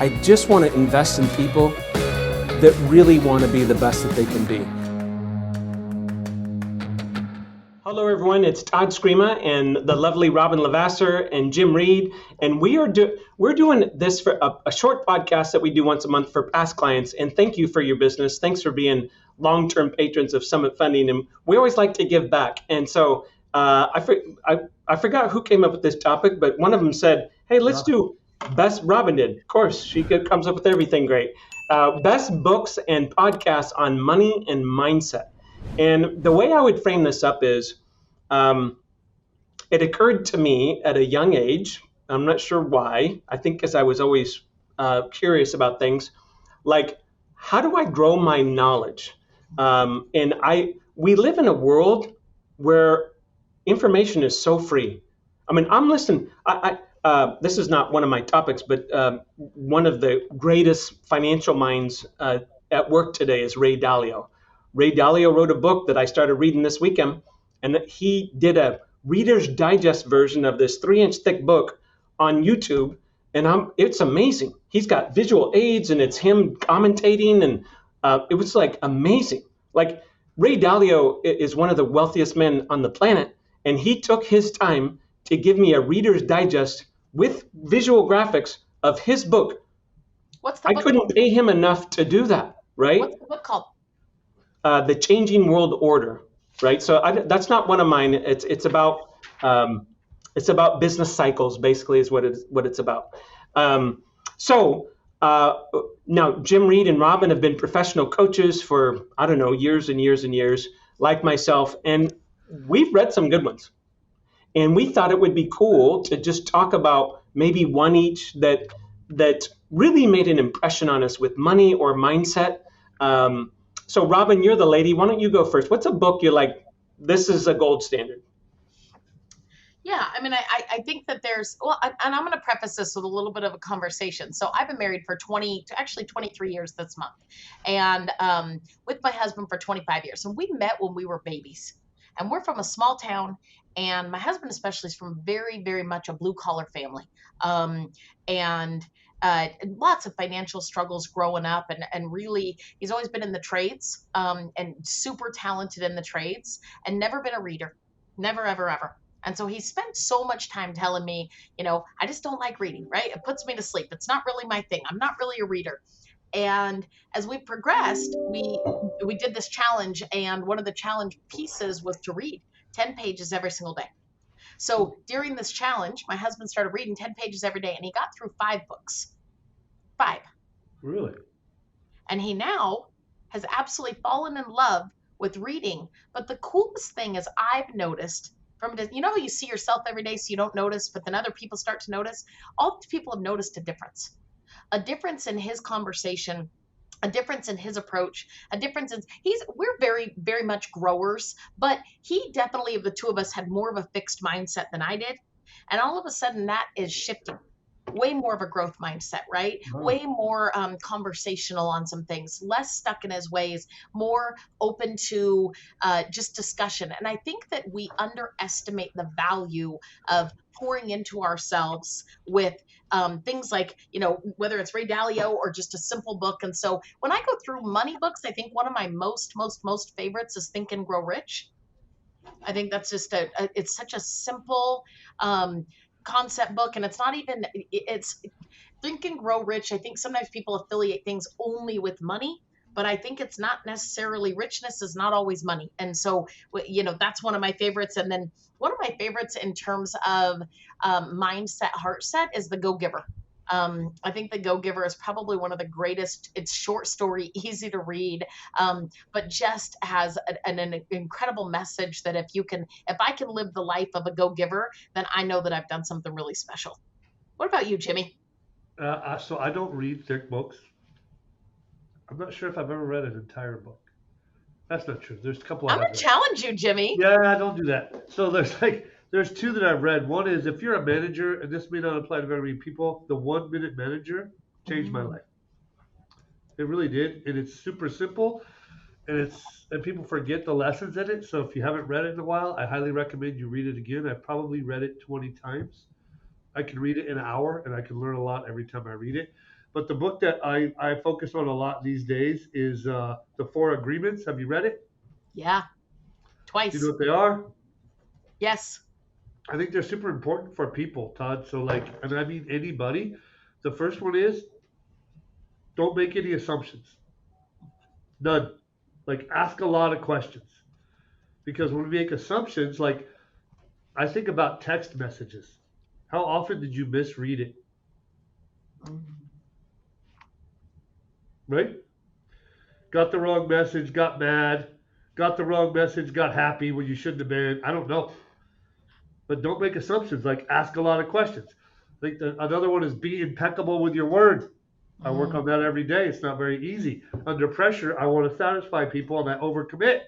I just want to invest in people that really want to be the best that they can be. Hello everyone, it's Todd Scrima and the lovely Robyn LaVassaur and Jim Reed, and we're doing this for a short podcast that we do once a month for past clients. And thank you for your business. Thanks for being long-term patrons of Summit Funding, and we always like to give back. And so I forgot who came up with this topic, but one of them said, "Hey, let's do best." Robyn did, of course. She comes up with everything great. Best books and podcasts on money and mindset. And the way I would frame this up is, it occurred to me at a young age. I'm not sure why. I think because I was always curious about things, like how do I grow my knowledge? We live in a world where information is so free. I mean, I'm listening. This is not one of my topics, but one of the greatest financial minds at work today is Ray Dalio. Ray Dalio wrote a book that I started reading this weekend, and he did a Reader's Digest version of this 3-inch thick book on YouTube, and it's amazing. He's got visual aids, and it's him commentating, and it was like amazing. Like Ray Dalio is one of the wealthiest men on the planet, and he took his time to give me a Reader's Digest with visual graphics of his book. What's the book? I couldn't pay him enough to do that, right? What's the book called? The Changing World Order, right? So that's not one of mine. It's about business cycles, basically, is what it's about. Now Jim Reed and Robyn have been professional coaches for, I don't know, years and years and years, like myself, and we've read some good ones. And we thought it would be cool to just talk about maybe one each that really made an impression on us with money or mindset. So Robyn, you're the lady. Why don't you go first? What's a book you're like, this is a gold standard? Yeah, I mean, I think that and I'm going to preface this with a little bit of a conversation. So I've been married for 23 years this month, and with my husband for 25 years. And we met when we were babies, and we're from a small town, and my husband especially is from very, very much a blue collar family. And lots of financial struggles growing up, and really he's always been in the trades, and super talented in the trades, and never been a reader, never, ever. And so he spent so much time telling me, I just don't like reading, right? It puts me to sleep. It's not really my thing. I'm not really a reader. And as we progressed, we did this challenge, and one of the challenge pieces was to read 10 pages every single day. So during this challenge, my husband started reading 10 pages every day, and he got through 5 books. 5. Really? And he now has absolutely fallen in love with reading. But the coolest thing is I've noticed how you see yourself every day so you don't notice, but then other people start to notice? All these people have noticed a difference in his conversation, a difference in his approach, a difference in we're very, very much growers, but he definitely, of the two of us, had more of a fixed mindset than I did. And all of a sudden that is shifting. Way more of a growth mindset, right? Wow. Way more conversational on some things, less stuck in his ways, more open to just discussion. And I think that we underestimate the value of pouring into ourselves with things like, whether it's Ray Dalio or just a simple book. And so when I go through money books, I think one of my most favorites is Think and Grow Rich. I think that's just it's such a simple concept book, and it's Think and Grow Rich. I think sometimes people affiliate things only with money, but I think it's not necessarily. Richness is not always money. And so, that's one of my favorites. And then one of my favorites in terms of mindset, heart set is The Go-Giver. I think The Go-Giver is probably one of the greatest. It's short story, easy to read, but just has an incredible message that if I can live the life of a go-giver, then I know that I've done something really special. What about you, Jimmy? So I don't read thick books. I'm not sure if I've ever read an entire book. That's not true. There's a couple. I'm going to challenge you, Jimmy. Yeah, don't do that. So there's 2 that I've read. One is, if you're a manager, and this may not apply to very many people, The 1 Minute Manager changed my life. It really did. And it's super simple, and people forget the lessons in it. So if you haven't read it in a while, I highly recommend you read it again. I've probably read it 20 times. I can read it in an hour, and I can learn a lot every time I read it. But the book that I focus on a lot these days is The Four Agreements. Have you read it? Yeah, Do you know twice. what they are? Yes. I think they're super important for people, Todd. So, like, and I mean anybody. The first one is don't make any assumptions. None. Like, ask a lot of questions. Because when we make assumptions, like, I think about text messages. How often did you misread it? Right? Got the wrong message, got mad. Got the wrong message, got happy when you shouldn't have been. I don't know. But don't make assumptions. Like, ask a lot of questions. I think another one is be impeccable with your word. I work on that every day. It's not very easy. Under pressure, I want to satisfy people and I overcommit.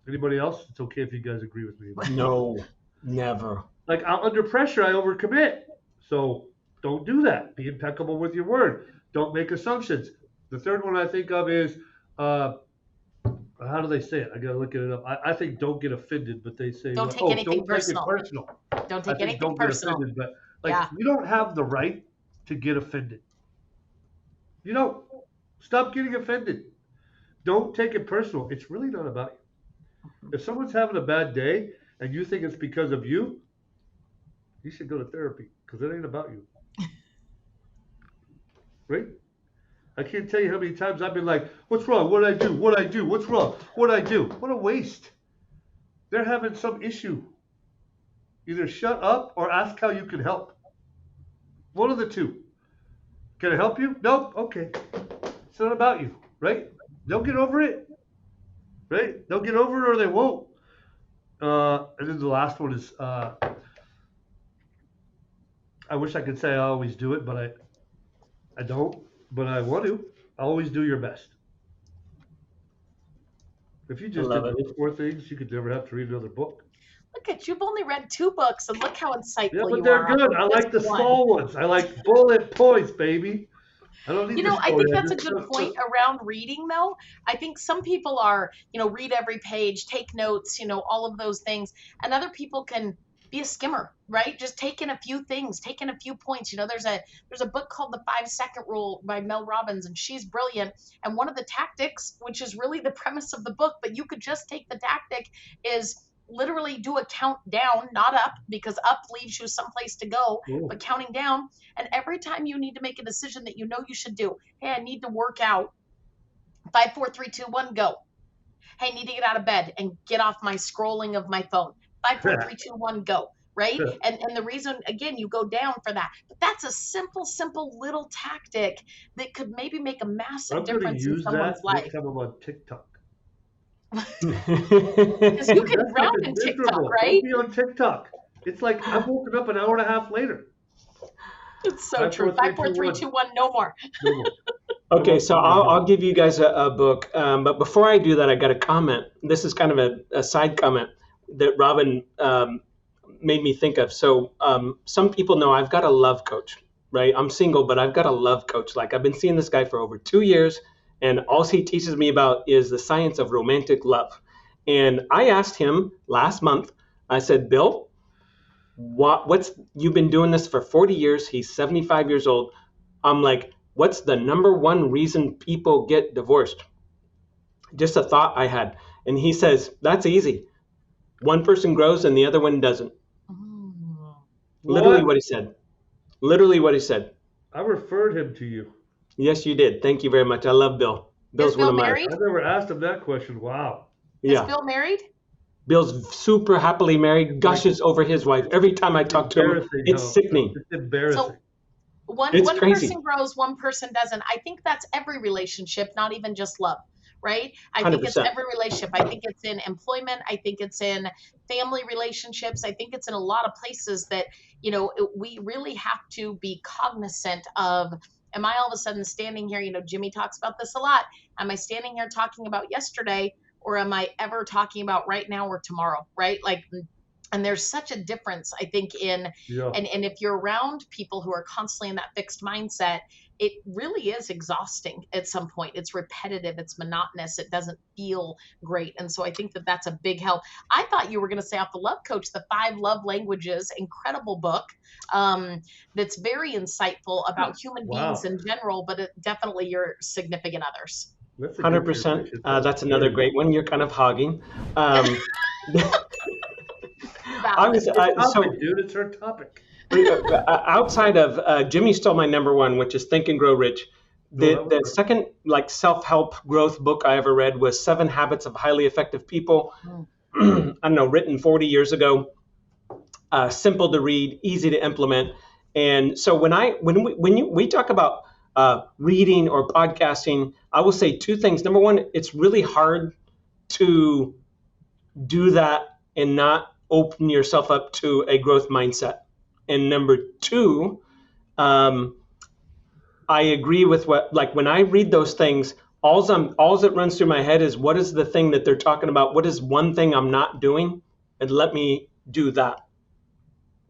Anybody else? It's okay if you guys agree with me. No, never. Like, under pressure, I overcommit. So don't do that. Be impeccable with your word. Don't make assumptions. The third one I think of is, how do they say it? I gotta look it up. I think don't get offended, but they say, Don't take oh, anything don't take it personal. personal. Don't I take think anything don't get personal. offended, but like Yeah. you don't have the right to get offended. You don't. Stop getting offended. Don't take it personal. It's really not about you. If someone's having a bad day and you think it's because of you, you should go to therapy because it ain't about you. Right? I can't tell you how many times I've been like, what's wrong? What did I do? What did I do? What's wrong? What did I do? What a waste. They're having some issue. Either shut up or ask how you can help. One of the two. Can I help you? Nope. Okay. It's not about you, right? They'll get over it, right? They'll get over it or they won't. And then the last one is, I wish I could say I always do it, but I don't. But I want to. Always do your best. If you just did love it. those four things, you could never have to read another book. Look at you've only read 2 books, and look how insightful Yeah, but you they're are on good. I like the just one. small ones. I like bullet points, baby. I don't need You the know, I story. think that's a good point around reading, though. I think some people are, read every page, take notes, all of those things, and other people can be a skimmer, right? Just take in a few things, take in a few points. There's a book called The 5-Second Rule by Mel Robbins, and she's brilliant. And one of the tactics, which is really the premise of the book, but you could just take the tactic, is literally do a count down, not up, because up leaves you someplace to go, Ooh. but counting down. And every time you need to make a decision that you know you should do, hey, I need to work out. 5, 4, 3, 2, 1, go. Hey, I need to get out of bed and get off my scrolling of my phone. 5, 4, 3, 2, 1, go. Right? And the reason, again, you go down for that. But that's a simple little tactic that could maybe make a massive difference in someone's life. Next time I'm on TikTok. Because you can drown in TikTok, right? Don't be on TikTok. It's like I'm woken up an hour and a half later. It's so true. 5, 4, 3, 2, 1, no more. No more. Okay, so I'll give you guys a book, but before I do that, I got a comment. This is kind of a side comment that Robyn made me think of. So some people know I've got a love coach, right? I'm single, but I've got a love coach. Like I've been seeing this guy for over 2 years, and all he teaches me about is the science of romantic love. And I asked him last month, I said, Bill, you've been doing this for 40 years. He's 75 years old. I'm like, what's the number one reason people get divorced? Just a thought I had. And he says, that's easy. One person grows and the other one doesn't. Literally what he said. Literally what he said. I referred him to you. Yes, you did. Thank you very much. I love Bill. Bill's Bill one of my. married? I never asked him that question. Wow. Yeah. Is Bill married? Bill's super happily married, gushes over his wife. Every time I talk to him, it's sickening. It's embarrassing. So one crazy. person grows, one person doesn't. I think that's every relationship, not even just love, right? I 100%. think it's every relationship. I think it's in employment. I think it's in family relationships. I think it's in a lot of places that, we really have to be cognizant of, am I all of a sudden standing here, Jimmy talks about this a lot. Am I standing here talking about yesterday, or am I ever talking about right now or tomorrow, right? Like, And there's such a difference, I think, and if you're around people who are constantly in that fixed mindset, it really is exhausting at some point. It's repetitive, it's monotonous, it doesn't feel great. And so I think that that's a big help. I thought you were going to say off the Love Coach, the 5 Love Languages, incredible book, that's very insightful about human beings in general, but definitely your significant others. 100%. That's another great one. You're kind of hogging. Dude, it's her topic. Outside of Jimmy stole my number one, which is Think and Grow Rich. The second self-help growth book I ever read was 7 Habits of Highly Effective People. I don't know, written 40 years ago. Simple to read, easy to implement. And so when we talk about reading or podcasting, I will say 2 things. Number one, it's really hard to do that and not open yourself up to a growth mindset. And number 2, I agree with when I read those things, all that runs through my head is, what is the thing that they're talking about? What is one thing I'm not doing? And let me do that.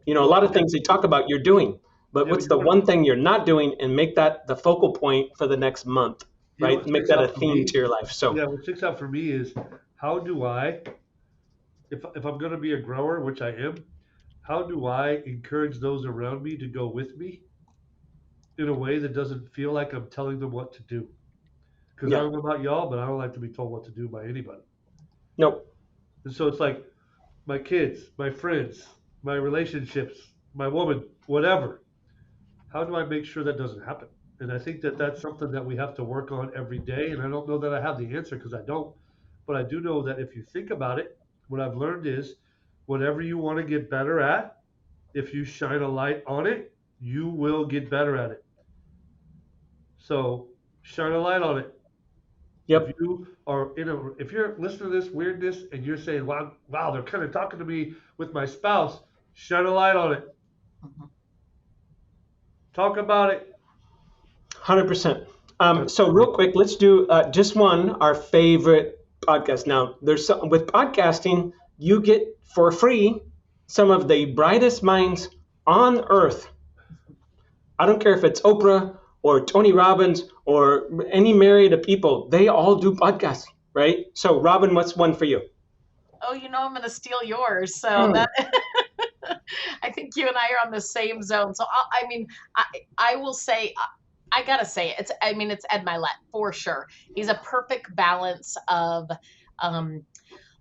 A lot of things they talk about you're doing, but what's the one thing you're not doing, and make that the focal point for the next month, right? Make that a theme to your life. So what sticks out for me is, how do I, if I'm going to be a grower, which I am, how do I encourage those around me to go with me in a way that doesn't feel like I'm telling them what to do? Because I don't know about y'all, but I don't like to be told what to do by anybody. Nope. And so it's like my kids, my friends, my relationships, my woman, whatever. How do I make sure that doesn't happen? And I think that that's something that we have to work on every day. And I don't know that I have the answer, because I don't. But I do know that if you think about it, what I've learned is, whatever you want to get better at, if you shine a light on it, you will get better at it. So shine a light on it. Yep. If you're listening to this weirdness and you're saying, wow, they're kind of talking to me with my spouse, shine a light on it. Talk about it. 100%. So real quick, let's do just our favorite podcast. Now, with podcasting, you get for free some of the brightest minds on earth. I don't care if it's Oprah or Tony Robbins or any myriad of people. They all do podcasts, right? So Robyn, what's one for you? Oh, I'm going to steal yours. So that I think you and I are on the same zone. So I will say, I got to say it's Ed Milet for sure. He's a perfect balance of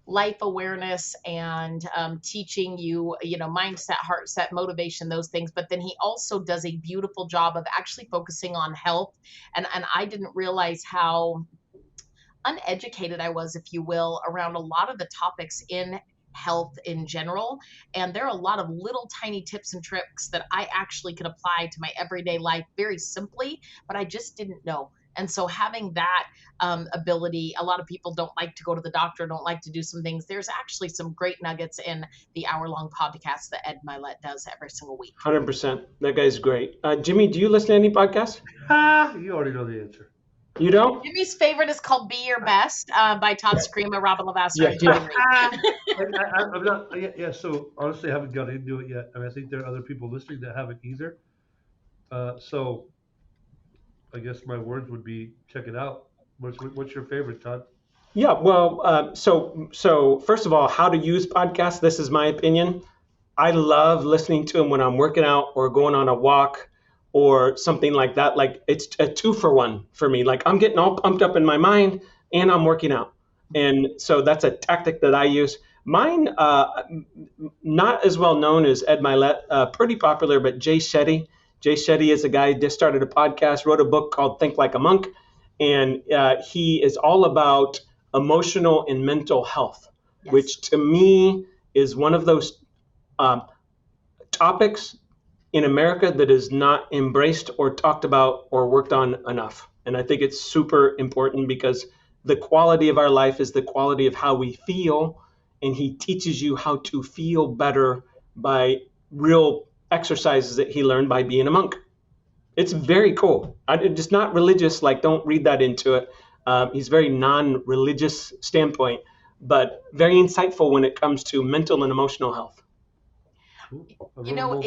life awareness and teaching you, mindset, heart set, motivation, those things. But then he also does a beautiful job of actually focusing on health. And I didn't realize how uneducated I was, if you will, around a lot of the topics in health in general. And there are a lot of little tiny tips and tricks that I actually could apply to my everyday life very simply, but I just didn't know. And so having that ability, a lot of people don't like to go to the doctor, don't like to do some things. There's actually some great nuggets in the hour-long podcast that Ed Milet does every single week. 100%. That guy's great. Jimmy, do you listen to any podcasts? You already know the answer. You don't? Jimmy's favorite is called Be Your Best by Todd Scrima, Robyn, LaVassaur, and Jimmy Reed. So honestly, I haven't got into it yet. And I think there are other people listening that haven't either. So I guess my words would be, check it out. What's your favorite, Todd? Yeah, well, so first of all, how to use podcasts. This is my opinion. I love listening to them when I'm working out or going on a walk or something like that. Like, it's a 2-for-1 for me. Like, I'm getting all pumped up in my mind and I'm working out. And so that's a tactic that I use. Mine, not as well known as Ed Milet, pretty popular, but Jay Shetty. Jay Shetty is a guy who just started a podcast, wrote a book called Think Like a Monk. And he is all about emotional and mental health, yes, which to me is one of those topics in America that is not embraced or talked about or worked on enough. And I think it's super important because the quality of our life is the quality of how we feel. And he teaches you how to feel better by real exercises that he learned by being a monk. It's very cool. It's not religious, like don't read that into it. He's very non-religious standpoint, but very insightful when it comes to mental and emotional health. Cool. You know,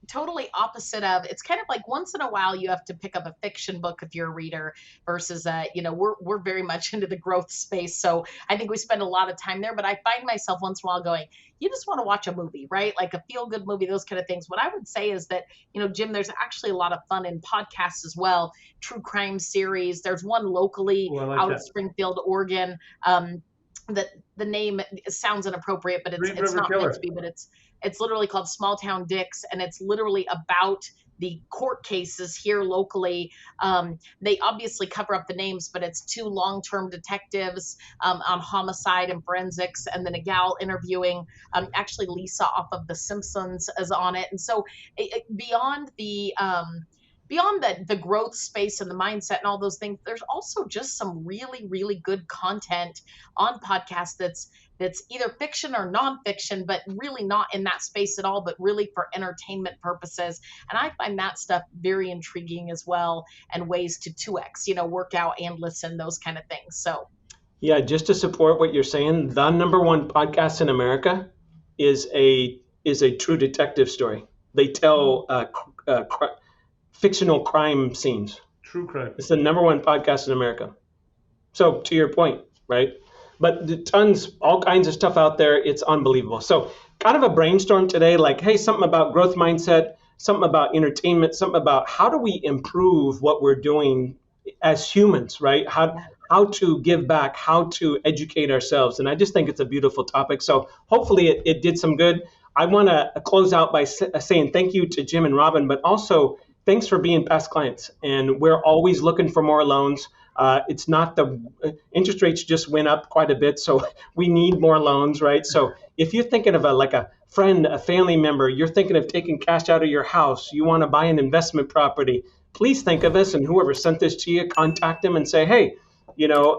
totally opposite of, it's kind of like once in a while you have to pick up a fiction book if you're a reader versus you know, we're very much into the growth space, so I think we spend a lot of time there. But I find myself once in a while going, you just want to watch a movie, right? Like a feel good movie, those kind of things. What I would say is that, you know, Jim, there's actually a lot of fun in podcasts as well. True crime series, there's one locally out of Springfield, Oregon, that the name sounds inappropriate, but it's not meant to be, but it's literally called Small Town Dicks, and it's literally about the court cases here locally. They obviously cover up the names, but it's two long-term detectives on homicide and forensics, and then a gal interviewing. Actually, Lisa off of The Simpsons is on it, and so beyond the growth space and the mindset and all those things, there's also just some really, really good content on podcasts that's either fiction or nonfiction, but really not in that space at all, but really for entertainment purposes. And I find that stuff very intriguing as well, and ways to 2x, you know, work out and listen, those kind of things. So yeah, just to support what you're saying, the number one podcast in America is a true detective story. They tell fictional crime scenes. True crime. It's the number one podcast in America. So to your point, right? But the tons, all kinds of stuff out there. It's unbelievable. So kind of a brainstorm today, like, hey, something about growth mindset, something about entertainment, something about how do we improve what we're doing as humans, right? How to give back, how to educate ourselves. And I just think it's a beautiful topic. So hopefully it did some good. I want to close out by saying thank you to Jim and Robyn, but also thanks for being past clients. And we're always looking for more loans. It's not the interest rates just went up quite a bit, so we need more loans, right? So if you're thinking of a friend, a family member, you're thinking of taking cash out of your house, you want to buy an investment property, please think of us, and whoever sent this to you, contact them and say, hey, you know,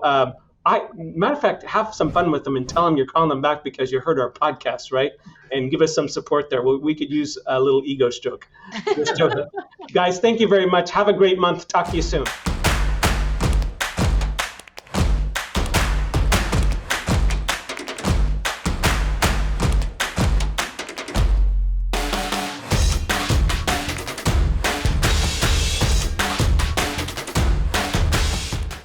matter of fact, have some fun with them and tell them you're calling them back because you heard our podcast, right? And give us some support there. We could use a little ego stroke. Guys, thank you very much. Have a great month. Talk to you soon.